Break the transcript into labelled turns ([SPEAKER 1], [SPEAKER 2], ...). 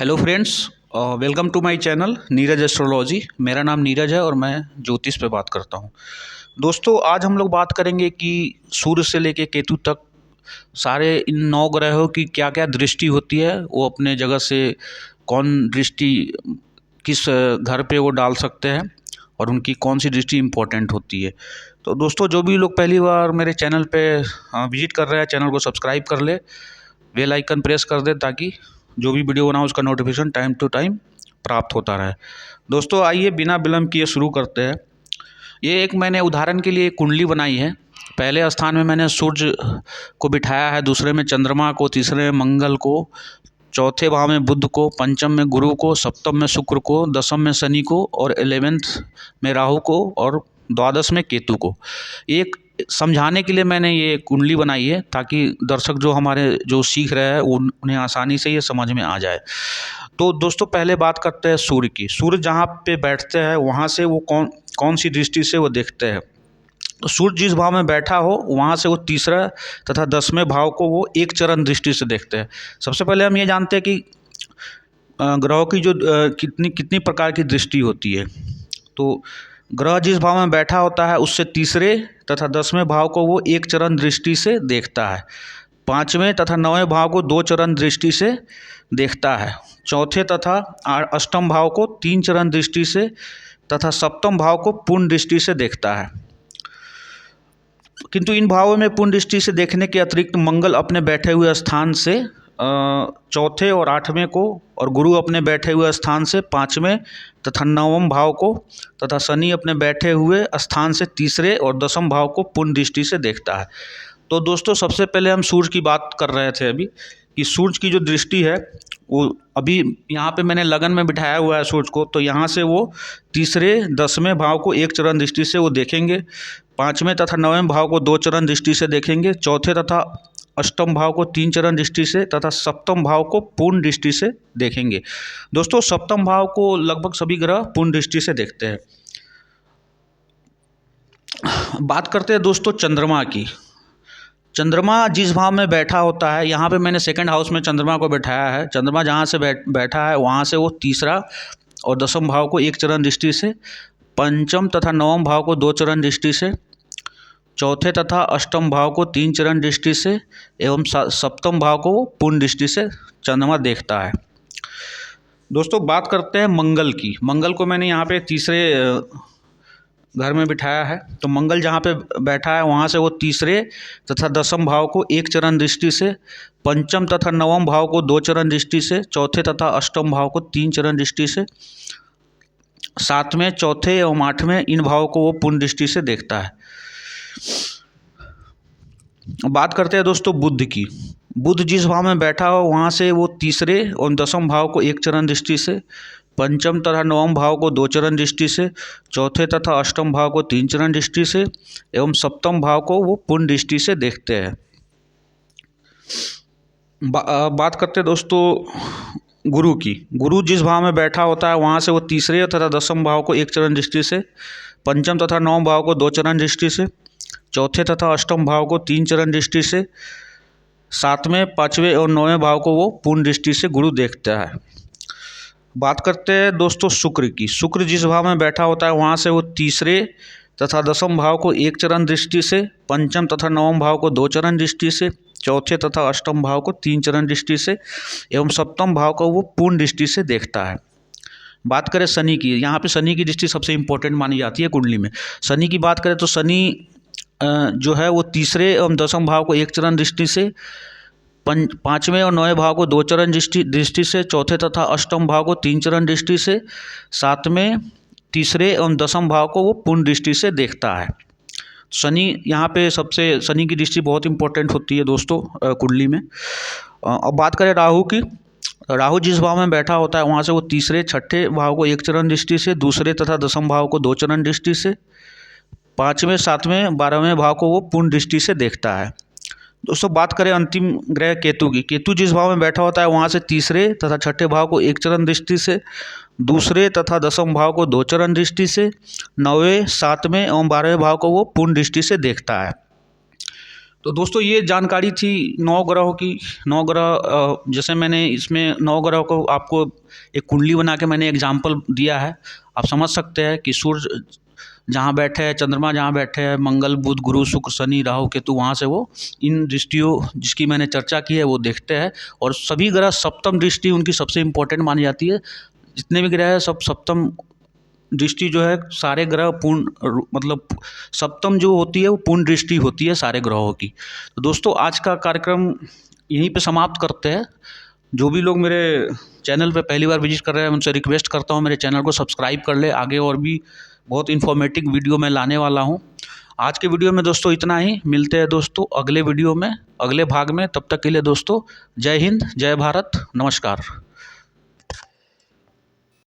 [SPEAKER 1] Hello friends, welcome to my channel Neeraj astrology. मेरा नाम नीरज है और मैं ज्योतिष पे बात करता हूँ। दोस्तों, आज हम लोग बात करेंगे कि सूर्य से लेके केतु तक सारे इन 9 ग्रहों की क्या क्या दृष्टि होती है, वो अपने जगह से कौन दृष्टि किस घर पे वो डाल सकते हैं और उनकी कौन सी दृष्टि इम्पोर्टेंट होती है। तो दोस्तों, जो भी लोग पहली बार मेरे चैनल पे विजिट कर रहे हैं, चैनल को सब्सक्राइब कर ले, बेल आइकन प्रेस कर दे ताकि जो भी वीडियो बनाओ उसका नोटिफिकेशन टाइम टू टाइम प्राप्त होता रहे। दोस्तों, आइए बिना विलंब किए शुरू करते हैं। ये एक मैंने उदाहरण के लिए कुंडली बनाई है। पहले स्थान में मैंने सूर्य को बिठाया है, दूसरे में चंद्रमा को, तीसरे में मंगल को, चौथे भाव में बुध को, पंचम में गुरु को, सप्तम में शुक्र को, दसम में शनि को और 11th में राहु को और द्वादश में केतु को। एक समझाने के लिए मैंने ये कुंडली बनाई है ताकि दर्शक जो हमारे जो सीख रहे हैं उन्हें आसानी से ये समझ में आ जाए। तो दोस्तों, पहले बात करते हैं सूर्य की। सूर्य जहाँ पे बैठते हैं वहाँ से वो कौन कौन सी दृष्टि से वो देखते हैं। तो सूर्य जिस भाव में बैठा हो वहाँ से वो तीसरा तथा 10वें भाव को वो एक चरण दृष्टि से देखते हैं। सबसे पहले हम ये जानते हैं कि ग्रहों की जो कितनी कितनी प्रकार की दृष्टि होती है। तो ग्रह जिस भाव में बैठा होता है उससे तीसरे तथा 10वें भाव को वो एक चरण दृष्टि से देखता है। 5वें तथा 9वें भाव को 2 चरण दृष्टि से देखता है। चौथे तथा 8वें भाव को 3 चरण दृष्टि से तथा 7वें भाव को पूर्ण दृष्टि से देखता है। किंतु इन भावों में पूर्ण दृष्टि से देखने के अतिरिक्त मंगल अपने बैठे हुए स्थान से चौथे और 8वें को और गुरु अपने बैठे हुए स्थान से 5वें तथा 9वें भाव को तथा शनि अपने बैठे हुए स्थान से तीसरे और 10वें भाव को पूर्ण दृष्टि से देखता है। तो दोस्तों, सबसे पहले हम सूर्य की बात कर रहे थे अभी कि सूर्य की जो दृष्टि है वो अभी यहाँ पे मैंने लगन में बिठाया हुआ है सूर्य को। तो यहाँ से वो तीसरे 10वें भाव को एक चरण दृष्टि से वो देखेंगे, 5वें तथा 9वें भाव को 2 चरण दृष्टि से देखेंगे, चौथे तथा 8वें भाव को 3 चरण दृष्टि से तथा 7वें भाव को पूर्ण दृष्टि से देखेंगे। दोस्तों, 7वें भाव को लगभग सभी ग्रह पूर्ण दृष्टि से देखते हैं। बात करते हैं दोस्तों चंद्रमा की। चंद्रमा जिस भाव में बैठा होता है, यहाँ पे मैंने 2nd हाउस में चंद्रमा को बैठाया है। चंद्रमा जहाँ से बैठा है वहाँ से वो तीसरा और 10वें भाव को एक चरण दृष्टि से, 5वें तथा 9वें भाव को 2 चरण दृष्टि से, चौथे तथा 8वें भाव को 3 चरण दृष्टि से एवं 7वें भाव को पूर्ण दृष्टि से चंद्रमा देखता है। दोस्तों, बात करते हैं मंगल की। मंगल को मैंने यहाँ पे तीसरे घर में बिठाया है। तो मंगल जहाँ पे बैठा है वहाँ से वो तीसरे तथा 10वें भाव को एक चरण दृष्टि से, 5वें तथा 9वें भाव को 2 चरण दृष्टि से, चौथे तथा 8वें भाव को 3 चरण दृष्टि से, 7वें, चौथे एवं 8वें इन भावों को वो पूर्ण दृष्टि से देखता है। बात करते हैं दोस्तों बुध की। बुध जिस भाव में बैठा हो वहाँ से वो तीसरे और 10वें भाव को एक चरण दृष्टि से, 5वें तथा 9वें भाव को 2 चरण दृष्टि से, चौथे तथा 8वें भाव को 3 चरण दृष्टि से एवं 7वें भाव को वो पूर्ण दृष्टि से देखते हैं। बात करते हैं दोस्तों गुरु की। गुरु जिस भाव में बैठा होता है वहाँ से वो तीसरे तथा 10वें भाव को एक चरण दृष्टि से, 5वें तथा 9वें भाव को 2 चरण दृष्टि से, चौथे तथा 8वें भाव को 3 चरण दृष्टि से, 7वें, 5वें और 9वें भाव को वो पूर्ण दृष्टि से गुरु देखता है। बात करते हैं दोस्तों शुक्र की। शुक्र जिस भाव में बैठा होता है वहाँ से वो तीसरे तथा 10वें भाव को एक चरण दृष्टि से, 5वें तथा 9वें भाव को 2 चरण दृष्टि से, चौथे तथा 8वें भाव को 3 चरण दृष्टि से एवं 7वें भाव को वो पूर्ण दृष्टि से देखता है। बात करें शनि की। यहाँ पे शनि की दृष्टि सबसे इम्पोर्टेंट मानी जाती है कुंडली में। शनि की बात करें तो शनि जो है वो तीसरे एवं 10वें भाव को एक चरण दृष्टि से, 5वें और 9वें भाव को 2 चरण दृष्टि से, चौथे तथा 8वें भाव को 3 चरण दृष्टि से, 7वें, तीसरे एवं 10वें भाव को वो पूर्ण दृष्टि से देखता है। शनि यहाँ पे सबसे शनि की दृष्टि बहुत इंपॉर्टेंट होती है दोस्तों कुंडली में। अब बात करें राहु की। राहु जिस भाव में बैठा होता है वहाँ से वो तीसरे, 6ठे भाव को एक चरण दृष्टि से, दूसरे तथा 10वें भाव को 2 चरण दृष्टि से, 5वें, 7वें, 12वें भाव को वो पूर्ण दृष्टि से देखता है। दोस्तों, बात करें अंतिम ग्रह केतु की। केतु जिस भाव में बैठा होता है वहाँ से तीसरे तथा 6ठे भाव को एक चरण दृष्टि से, दूसरे तथा 10वें भाव को 2 चरण दृष्टि से, 9वें, 7वें एवं 12वें भाव को वो पूर्ण दृष्टि से देखता है। तो दोस्तों ये जानकारी थी 9 ग्रहों की। 9 ग्रह जैसे मैंने इसमें 9 ग्रह को आपको एक कुंडली बना के मैंने एग्जाम्पल दिया है। आप समझ सकते हैं कि सूर्य जहाँ बैठे हैं, चंद्रमा जहाँ बैठे हैं, मंगल बुध गुरु शुक्र शनि राहु केतु, वहाँ से वो इन दृष्टियों जिसकी मैंने चर्चा की है वो देखते हैं। और सभी ग्रह सप्तम दृष्टि उनकी सबसे इम्पोर्टेंट मानी जाती है। जितने भी ग्रह हैं सब सप्तम दृष्टि जो है, सारे ग्रह पूर्ण मतलब सप्तम जो होती है वो पूर्ण दृष्टि होती है सारे ग्रहों की। तो दोस्तों आज का कार्यक्रम यहीं पे समाप्त करते हैं। जो भी लोग मेरे चैनल पे पहली बार विजिट कर रहे हैं उनसे रिक्वेस्ट करता हूँ मेरे चैनल को सब्सक्राइब कर ले। आगे और भी बहुत इन्फॉर्मेटिव वीडियो मैं लाने वाला हूँ। आज के वीडियो में दोस्तों इतना ही। मिलते हैं दोस्तों अगले वीडियो में, अगले भाग में। तब तक के लिए दोस्तों जय हिंद, जय भारत, नमस्कार।